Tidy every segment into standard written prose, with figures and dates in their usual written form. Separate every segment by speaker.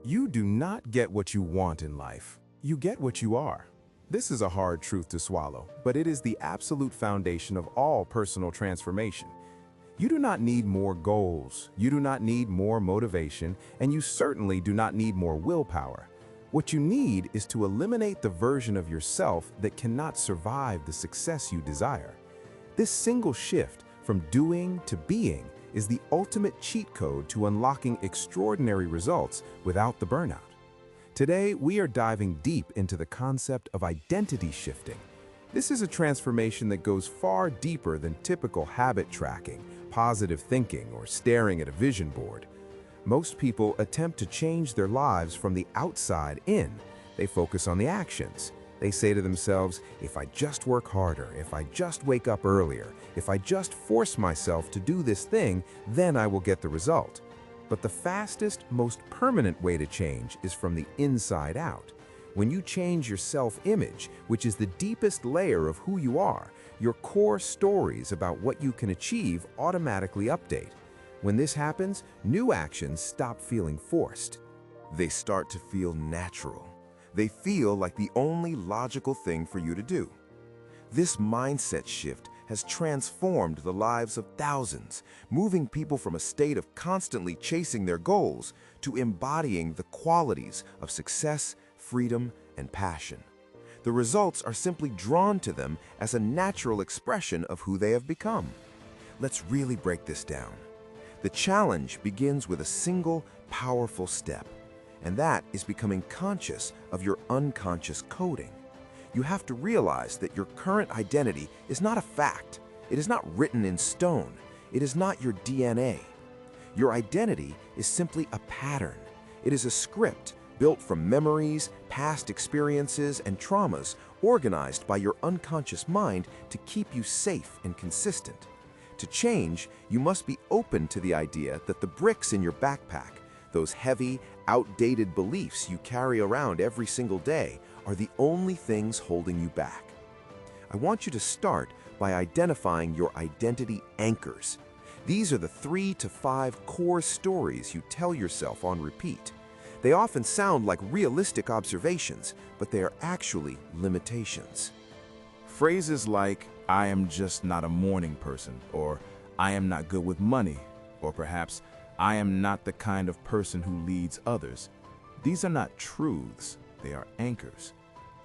Speaker 1: You do not get what you want in life. You get what you are. This is a hard truth to swallow, but it is the absolute foundation of all personal transformation. You do not need more goals, you do not need more motivation, and you certainly do not need more willpower. What you need is to eliminate the version of yourself that cannot survive the success you desire. This single shift from doing to being is the ultimate cheat code to unlocking extraordinary results without the burnout. Today, we are diving deep into the concept of identity shifting. This is a transformation that goes far deeper than typical habit tracking, positive thinking, or staring at a vision board. Most people attempt to change their lives from the outside in. They focus on the actions. They say to themselves, if I just work harder, if I just wake up earlier, if I just force myself to do this thing, then I will get the result. But the fastest, most permanent way to change is from the inside out. When you change your self-image, which is the deepest layer of who you are, your core stories about what you can achieve automatically update. When this happens, new actions stop feeling forced.
Speaker 2: They start to feel natural. They feel like the only logical thing for you to do. This mindset shift has transformed the lives of thousands, moving people from a state of constantly chasing their goals to embodying the qualities of success, freedom, and passion. The results are simply drawn to them as a natural expression of who they have become. Let's really break this down. The challenge begins with a single, powerful step, and that is becoming conscious of your unconscious coding. You have to realize that your current identity is not a fact. It is not written in stone. It is not your DNA. Your identity is simply a pattern. It is a script built from memories, past experiences, and traumas organized by your unconscious mind to keep you safe and consistent. To change, you must be open to the idea that the bricks in your backpack, those heavy, outdated beliefs you carry around every single day, are the only things holding you back. I want you to start by identifying your identity anchors. These are the 3 to 5 core stories you tell yourself on repeat. They often sound like realistic observations, but they are actually limitations.
Speaker 1: Phrases like, I am just not a morning person, or I am not good with money, or perhaps, I am not the kind of person who leads others. These are not truths, they are anchors.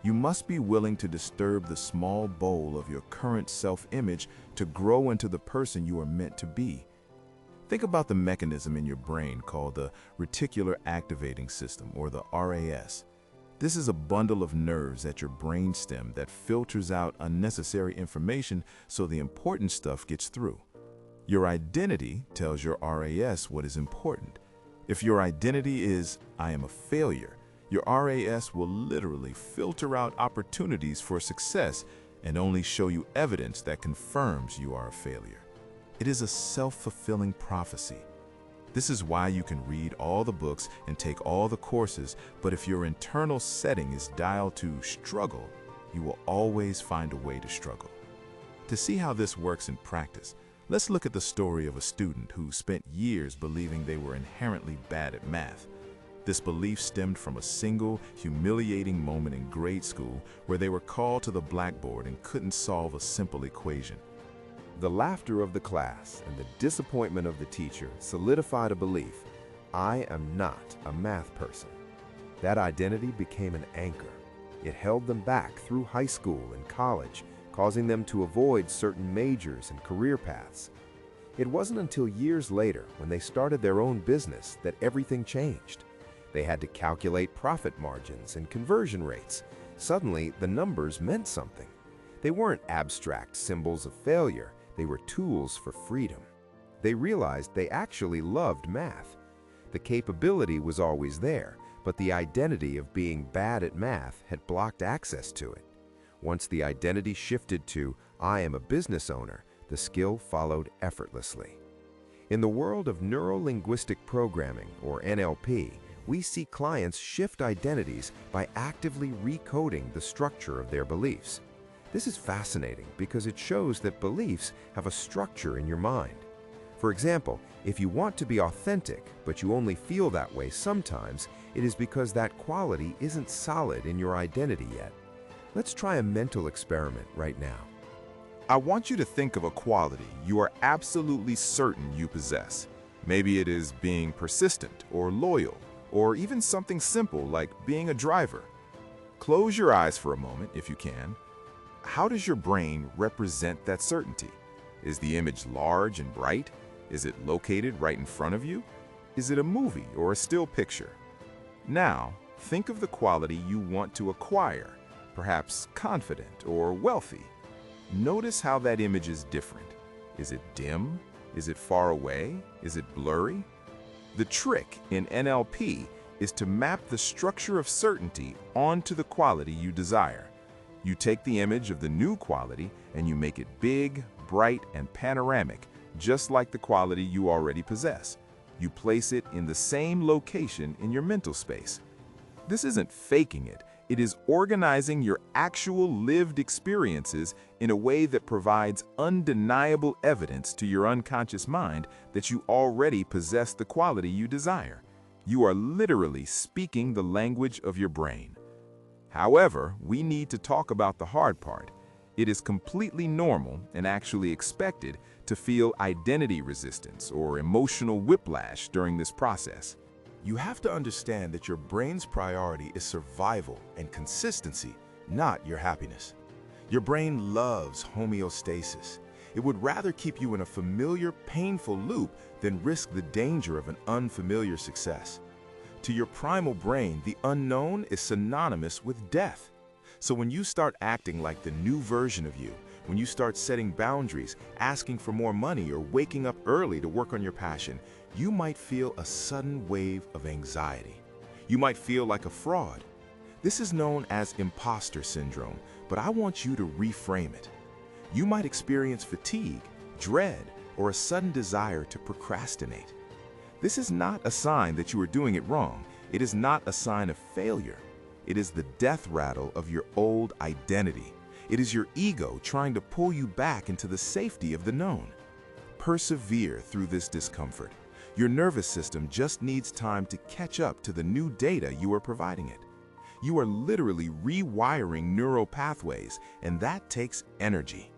Speaker 1: You must be willing to disturb the small bowl of your current self-image to grow into the person you are meant to be. Think about the mechanism in your brain called the Reticular Activating System, or the RAS. This is a bundle of nerves at your brainstem that filters out unnecessary information so the important stuff gets through. Your identity tells your RAS what is important. If your identity is, I am a failure, your RAS will literally filter out opportunities for success and only show you evidence that confirms you are a failure. It is a self-fulfilling prophecy. This is why you can read all the books and take all the courses, but if your internal setting is dialed to struggle, you will always find a way to struggle. To see how this works in practice, let's look at the story of a student who spent years believing they were inherently bad at math. This belief stemmed from a single, humiliating moment in grade school where they were called to the blackboard and couldn't solve a simple equation.
Speaker 2: The laughter of the class and the disappointment of the teacher solidified a belief: I am not a math person. That identity became an anchor. It held them back through high school and college, causing them to avoid certain majors and career paths. It wasn't until years later, when they started their own business, that everything changed. They had to calculate profit margins and conversion rates. Suddenly, the numbers meant something. They weren't abstract symbols of failure. They were tools for freedom. They realized they actually loved math. The capability was always there, but the identity of being bad at math had blocked access to it. Once the identity shifted to, I am a business owner, the skill followed effortlessly. In the world of neuro-linguistic programming, or NLP, we see clients shift identities by actively recoding the structure of their beliefs. This is fascinating because it shows that beliefs have a structure in your mind. For example, if you want to be authentic, but you only feel that way sometimes, It is because that quality isn't solid in your identity yet. Let's try a mental experiment right now.
Speaker 1: I want you to think of a quality you are absolutely certain you possess. Maybe it is being persistent or loyal, or even something simple like being a driver. Close your eyes for a moment if you can. How does your brain represent that certainty? Is the image large and bright? Is it located right in front of you? Is it a movie or a still picture? Now, think of the quality you want to acquire, perhaps confident or wealthy. Notice how that image is different. Is it dim? Is it far away? Is it blurry? The trick in NLP is to map the structure of certainty onto the quality you desire. You take the image of the new quality and you make it big, bright, and panoramic, just like the quality you already possess. You place it in the same location in your mental space. This isn't faking it. It is organizing your actual lived experiences in a way that provides undeniable evidence to your unconscious mind that you already possess the quality you desire. You are literally speaking the language of your brain. However, we need to talk about the hard part. It is completely normal and actually expected to feel identity resistance or emotional whiplash during this process. You have to understand that your brain's priority is survival and consistency, not your happiness. Your brain loves homeostasis. It would rather keep you in a familiar, painful loop than risk the danger of an unfamiliar success. To your primal brain, the unknown is synonymous with death. So when you start acting like the new version of you, when you start setting boundaries, asking for more money, or waking up early to work on your passion, you might feel a sudden wave of anxiety. You might feel like a fraud. This is known as imposter syndrome, but I want you to reframe it. You might experience fatigue, dread, or a sudden desire to procrastinate. This is not a sign that you are doing it wrong. It is not a sign of failure. It is the death rattle of your old identity. It is your ego trying to pull you back into the safety of the known. Persevere through this discomfort. Your nervous system just needs time to catch up to the new data you are providing it. You are literally rewiring neural pathways, and that takes energy.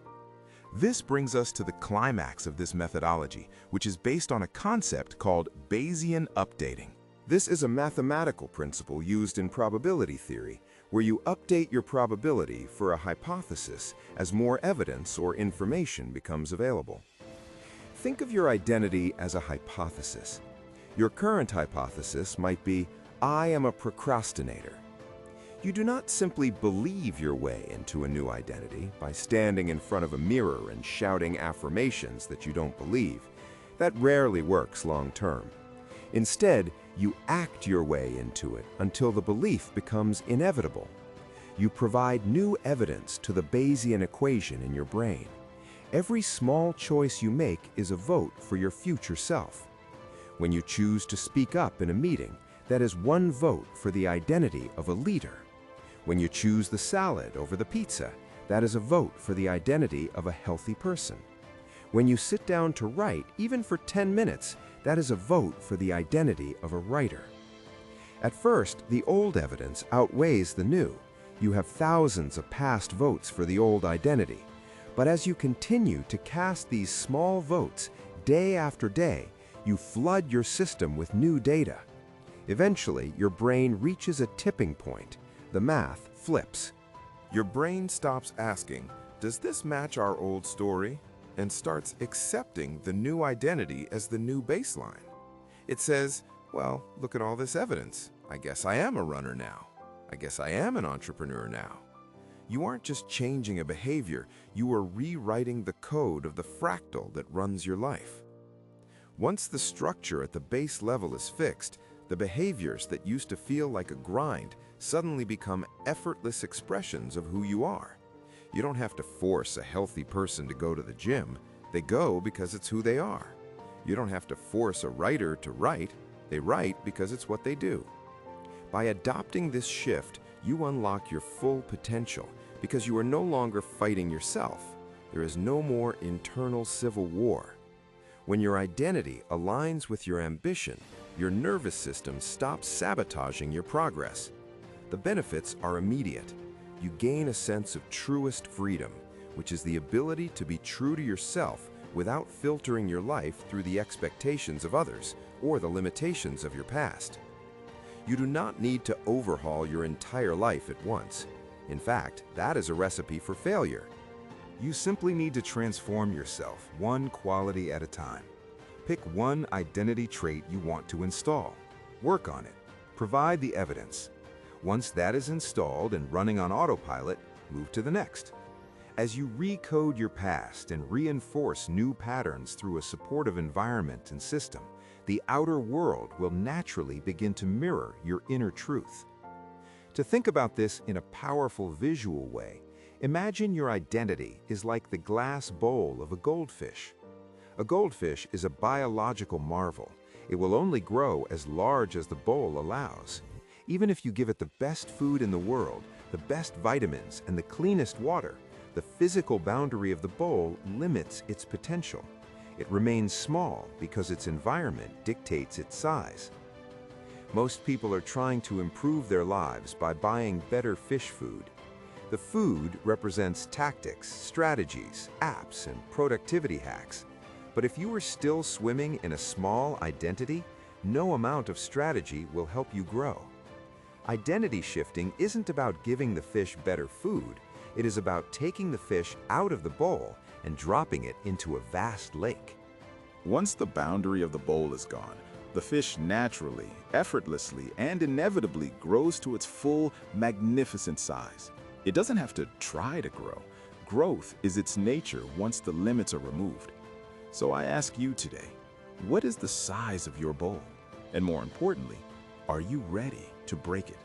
Speaker 1: This brings us to the climax of this methodology, which is based on a concept called Bayesian updating.
Speaker 2: This is a mathematical principle used in probability theory, where you update your probability for a hypothesis as more evidence or information becomes available. Think of your identity as a hypothesis. Your current hypothesis might be, I am a procrastinator. You do not simply believe your way into a new identity by standing in front of a mirror and shouting affirmations that you don't believe. That rarely works long term. Instead, you act your way into it until the belief becomes inevitable. You provide new evidence to the Bayesian equation in your brain. Every small choice you make is a vote for your future self. When you choose to speak up in a meeting, that is one vote for the identity of a leader. When you choose the salad over the pizza, that is a vote for the identity of a healthy person. When you sit down to write, even for 10 minutes, that is a vote for the identity of a writer. At first, the old evidence outweighs the new. You have thousands of past votes for the old identity. But as you continue to cast these small votes day after day, you flood your system with new data. Eventually, your brain reaches a tipping point. The math flips.
Speaker 1: Your brain stops asking, does this match our old story? And starts accepting the new identity as the new baseline. It says, well, look at all this evidence. I guess I am a runner now. I guess I am an entrepreneur now. You aren't just changing a behavior, you are rewriting the code of the fractal that runs your life. Once the structure at the base level is fixed, the behaviors that used to feel like a grind suddenly become effortless expressions of who you are. You don't have to force a healthy person to go to the gym. They go because it's who they are. You don't have to force a writer to write. They write because it's what they do. By adopting this shift, you unlock your full potential because you are no longer fighting yourself. There is no more internal civil war. When your identity aligns with your ambition,
Speaker 2: your nervous system stops sabotaging your progress. The benefits are immediate. You gain a sense of truest freedom, which is the ability to be true to yourself without filtering your life through the expectations of others or the limitations of your past. You do not need to overhaul your entire life at once. In fact, that is a recipe for failure.
Speaker 3: You simply need to transform yourself one quality at a time. Pick one identity trait you want to install. Work on it. Provide the evidence. Once that is installed and running on autopilot, move to the next. As you recode your past and reinforce new patterns through a supportive environment and system, the outer world will naturally begin to mirror your inner truth. To think about this in a powerful visual way, imagine your identity is like the glass bowl of a goldfish. A goldfish is a biological marvel. It will only grow as large as the bowl allows. Even if you give it the best food in the world, the best vitamins, and the cleanest water, the physical boundary of the bowl limits its potential. It remains small because its environment dictates its size. Most people are trying to improve their lives by buying better fish food. The food represents tactics, strategies, apps, and productivity hacks. But if you are still swimming in a small identity, no amount of strategy will help you grow. Identity shifting isn't about giving the fish better food. It is about taking the fish out of the bowl and dropping it into a vast lake.
Speaker 1: Once the boundary of the bowl is gone, the fish naturally, effortlessly, and inevitably grows to its full, magnificent size. It doesn't have to try to grow. Growth is its nature once the limits are removed. So I ask you today, what is the size of your bowl? And more importantly, are you ready to break it?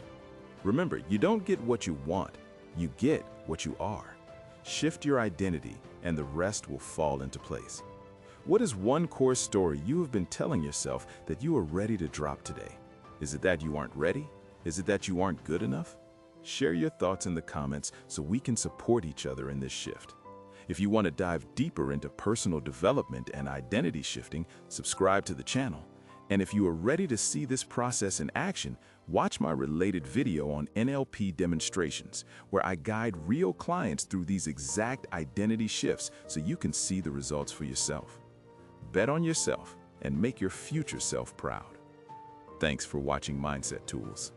Speaker 1: Remember, you don't get what you want, you get what you are. Shift your identity and the rest will fall into place. What is one core story you have been telling yourself that you are ready to drop today? Is it that you aren't ready? Is it that you aren't good enough? Share your thoughts in the comments so we can support each other in this shift. If you want to dive deeper into personal development and identity shifting, subscribe to the channel. And if you are ready to see this process in action, watch my related video on NLP demonstrations, where I guide real clients through these exact identity shifts so you can see the results for yourself. Bet on yourself and make your future self proud. Thanks for watching Mindset Tools.